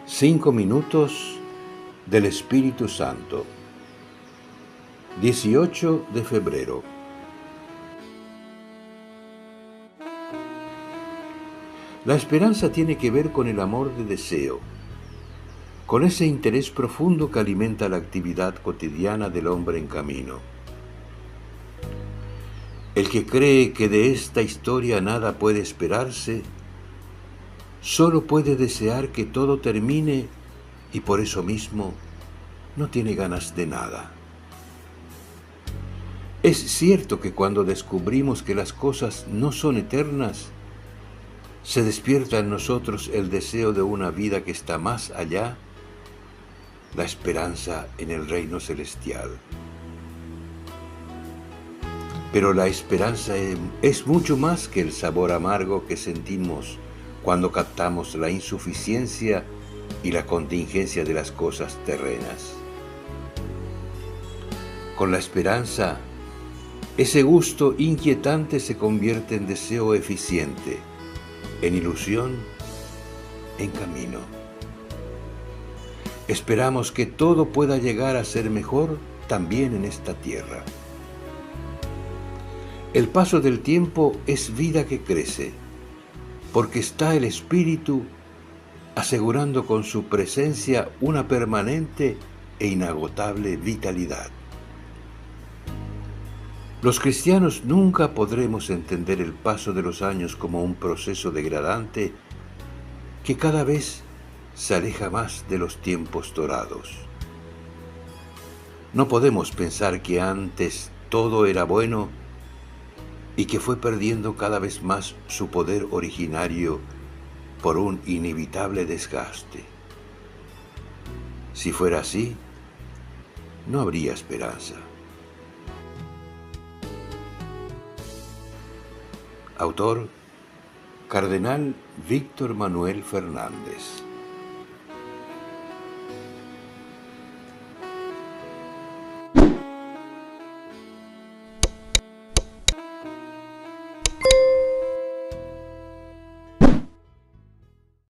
5 minutos del Espíritu Santo. 18 de febrero. La esperanza tiene que ver con el amor de deseo, con ese interés profundo que alimenta la actividad cotidiana del hombre en camino. El que cree que de esta historia nada puede esperarse, solo puede desear que todo termine y por eso mismo no tiene ganas de nada. Es cierto que cuando descubrimos que las cosas no son eternas, se despierta en nosotros el deseo de una vida que está más allá, la esperanza en el reino celestial. Pero la esperanza es mucho más que el sabor amargo que sentimos cuando captamos la insuficiencia y la contingencia de las cosas terrenas. Con la esperanza, ese gusto inquietante se convierte en deseo eficiente, en ilusión, en camino. Esperamos que todo pueda llegar a ser mejor también en esta tierra. El paso del tiempo es vida que crece, porque está el Espíritu asegurando con su presencia una permanente e inagotable vitalidad. Los cristianos nunca podremos entender el paso de los años como un proceso degradante que cada vez se aleja más de los tiempos dorados. No podemos pensar que antes todo era bueno y que fue perdiendo cada vez más su poder originario por un inevitable desgaste. Si fuera así, no habría esperanza. Autor: Cardenal Víctor Manuel Fernández.